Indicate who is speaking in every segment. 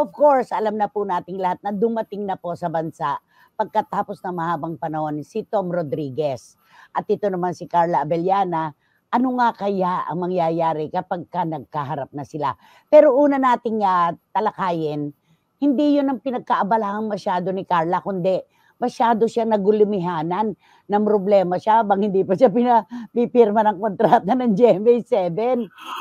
Speaker 1: Of course, alam na po nating lahat na dumating na po sa bansa pagkatapos ng mahabang panahon si Tom Rodriguez. At ito naman si Carla Abellana, ano nga kaya ang mangyayari kapag nagkaharap na sila? Pero una nating talakayin, hindi yun ang pinagkaabalahan masyado ni Carla, kundi masyado siya nagulimihanan ng problema siya bang hindi pa siya pipirma ng kontrata ng GMA7.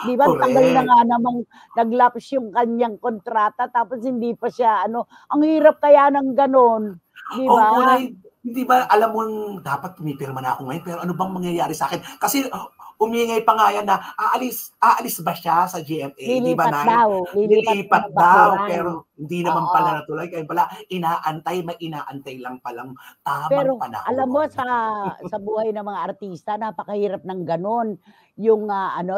Speaker 1: Di ba? Tagal na nga namang naglaps yung kanyang kontrata tapos hindi pa siya ang hirap kaya ng ganon. Di ba?
Speaker 2: Hindi ba alam mo dapat pumipirma na ako ngayon pero ano bang mangyayari sa akin? Kasi umingay pa nga yan na aalis ba siya sa GMA?
Speaker 1: Lilipat
Speaker 2: daw, pero hindi naman pala natuloy. Kaya pala, inaantay lang palang tamang
Speaker 1: pero,
Speaker 2: panahon.
Speaker 1: Alam mo, sa buhay ng mga artista, napakahirap ng ganon. Yung,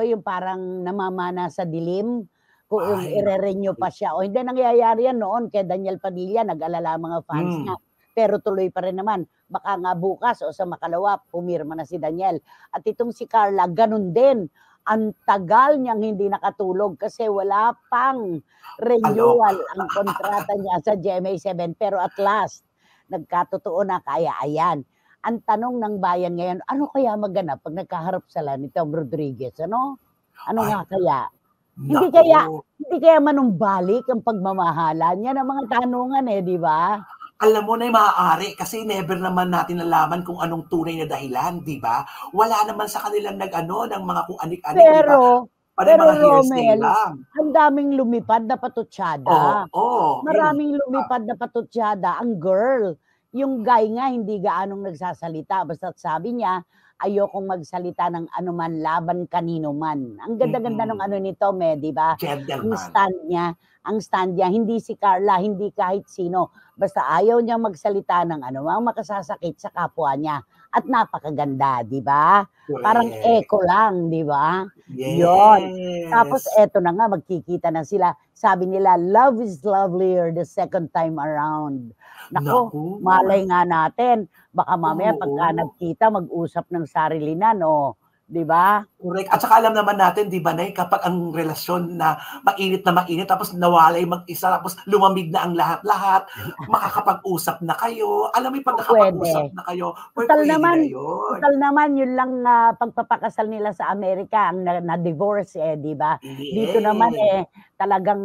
Speaker 1: yung parang namamana sa dilim, kung i-renew pa siya. O hindi nangyayari yan noon kay Daniel Padilla, nag-alala mga fans niya. Pero tuloy pa rin naman. Baka nga bukas o sa makalawa, pumirma na si Daniel. At itong si Carla, ganun din. Ang tagal niyang hindi nakatulog kasi wala pang renewal ang kontrata niya sa GMA7. Pero at last, nagkatotoo na kaya ayan. Ang tanong ng bayan ngayon, ano kaya maganap pag nagkaharap sila ni Tom Rodriguez? Ano nga kaya? Hindi kaya manumbalik ang pagmamahalan niya ng mga tanungan di ba?
Speaker 2: Alam mo na maaari kasi never naman natin nalaman kung anong tunay na dahilan, di ba? Wala naman sa kanilang ng mga kung anik-anik, di ba?
Speaker 1: Pero Romel, ang daming lumipad na patutsada. Maraming lumipad na patutsada. Ang girl, yung guy nga hindi gaanong nagsasalita. Basta't sabi niya, ayokong magsalita ng anuman laban kanino man. Ang ganda-ganda ng nito, di ba? Ang stand niya, hindi si Carla, hindi kahit sino. Basta ayaw niya magsalita ng anumang makasasakit sa kapwa niya. At napakaganda, di ba? Parang echo lang, di ba?
Speaker 2: Yes.
Speaker 1: Yun. Tapos eto na nga, magkikita na sila. Sabi nila, love is lovelier the second time around. Naku, malay nga natin. Baka mamaya pagka nagkita, mag-usap ng sarili na, no? Di ba?
Speaker 2: Correct. At saka alam naman natin, di ba, Nay, kapag ang relasyon na mainit, tapos nawalay mag-isa, tapos lumamig na ang lahat-lahat, makakapag-usap na kayo. Alam mo yung pag nakapag-usap na kayo,
Speaker 1: pwede na yun. Total naman, yun lang pagpapakasal nila sa Amerika, ang na-divorce di ba?
Speaker 2: Yes.
Speaker 1: Dito naman talagang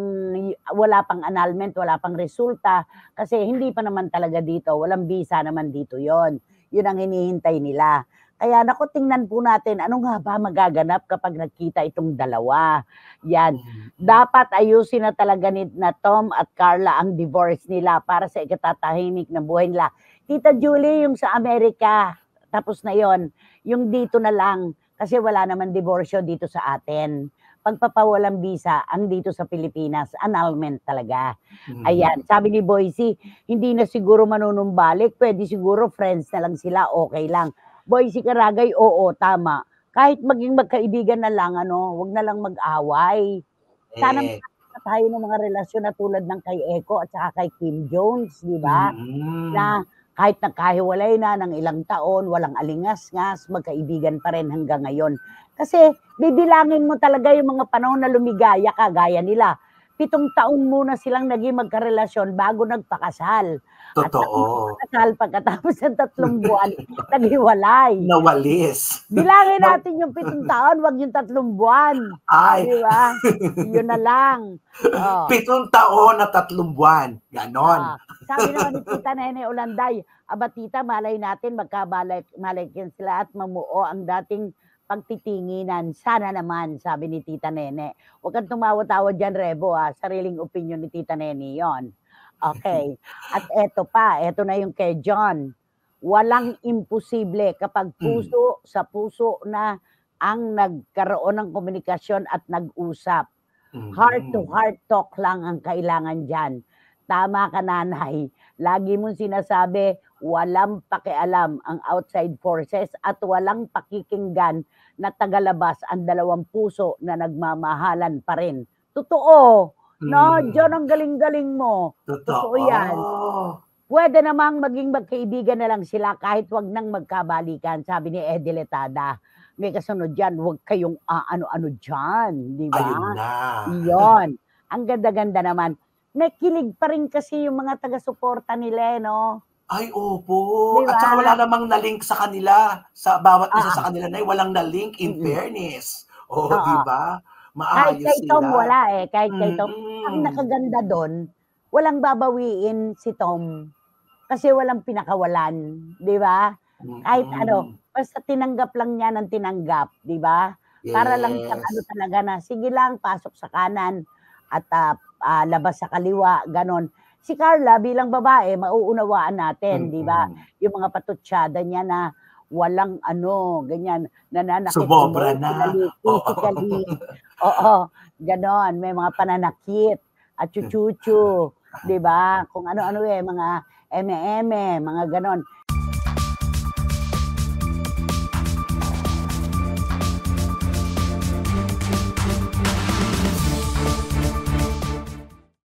Speaker 1: wala pang annulment, wala pang resulta, kasi hindi pa naman talaga dito, walang visa naman dito yon. Yun ang hinihintay nila. Kaya naku, tingnan po natin, ano nga ba magaganap kapag nagkita itong dalawa? Yan. Dapat ayusin na talaga na Tom at Carla ang divorce nila para sa ikatatahimik na buhay nila. Tita Julie, yung sa Amerika, tapos na yon. Yung dito na lang, kasi wala naman divorsyo dito sa atin. Pagpapawalang visa, ang dito sa Pilipinas, annulment talaga. Ayan, sabi ni Boycie, hindi na siguro manunumbalik, pwede siguro friends na lang sila, okay lang. Boycie Karagay, oo, tama. Kahit maging magkaibigan na lang, wag na lang mag-away. Sana tayo ng mga relasyon na tulad ng kay Echo at saka kay Kim Jones, di ba? Na kahit nagkahiwalay na ng ilang taon, walang alingas-ngas, magkaibigan pa rin hanggang ngayon. Kasi bibilangin mo talaga yung mga panahon na lumigaya ka, gaya nila. 7 taon muna silang naging magkarelasyon bago nagpakasal.
Speaker 2: Totoo.
Speaker 1: At nagpakasal pagkatapos ng 3 buwan, naghiwalay.
Speaker 2: Nawalis.
Speaker 1: Bilangin natin yung 7 taon, wag yung 3 buwan.
Speaker 2: Ay.
Speaker 1: Di ba? Yun na lang.
Speaker 2: 7 taon na 3 buwan. Ganon.
Speaker 1: Sabi naman ni Tita Nene Olanday, aba tita, malay natin magkabalikin sila at mamuo ang dating pagtitinginan. Sana naman, sabi ni Tita Nene. Huwag kang tumawa-tawa dyan, Rebo, sariling opinion ni Tita Nene yon. Okay. At eto na yung kay John. Walang imposible kapag puso sa puso na ang nagkaroon ng komunikasyon at nag-usap. Heart-to-heart talk lang ang kailangan dyan. Tama ka, nanay. Lagi mong sinasabi, walang pakialam ang outside forces at walang pakikinggan na tagalabas ang 2 puso na nagmamahalan pa rin. Totoo. No, John, ang galing-galing mo. Totoo yan. Pwede namang maging magkaibigan na lang sila kahit wag nang magkabalikan, sabi ni Eddie Letada. May kasunod dyan, wag kayong ano-ano dyan, di ba?
Speaker 2: Ayun na.
Speaker 1: Iyon. Ang ganda-ganda naman. may kilig pa rin kasi yung mga taga-suporta nila, no?
Speaker 2: Ay, opo.
Speaker 1: Di
Speaker 2: At
Speaker 1: ba?
Speaker 2: saka wala namang na-link sa kanila. Sa bawat isa
Speaker 1: Oo.
Speaker 2: sa kanila na walang na-link in
Speaker 1: Mm.
Speaker 2: fairness. Oo, di
Speaker 1: Oo.
Speaker 2: ba?
Speaker 1: Kahit
Speaker 2: Maayos
Speaker 1: kay Tom
Speaker 2: sila.
Speaker 1: wala eh. Kahit kay Tom. Ang
Speaker 2: Mm.
Speaker 1: nakaganda doon, walang babawiin si Tom. Kasi walang pinakawalan. Di ba? Kahit ano,
Speaker 2: Mm.
Speaker 1: basta tinanggap lang niya ng tinanggap. Di ba? Para lang siyang ano
Speaker 2: Yes.
Speaker 1: talaga na, sige lang, pasok sa kanan at labas sa kaliwa, ganon. Si Carla bilang babae, mauunawaan natin, di ba?
Speaker 2: Mm.
Speaker 1: Yung mga patutsada niya na walang ano, ganyan, nananakit
Speaker 2: Sumobra na.
Speaker 1: emotionally,
Speaker 2: Oo.
Speaker 1: physically. Oo, ganon. May mga pananakit at chuchuchu, di ba? Kung ano-ano mga eme-eme, mga ganon.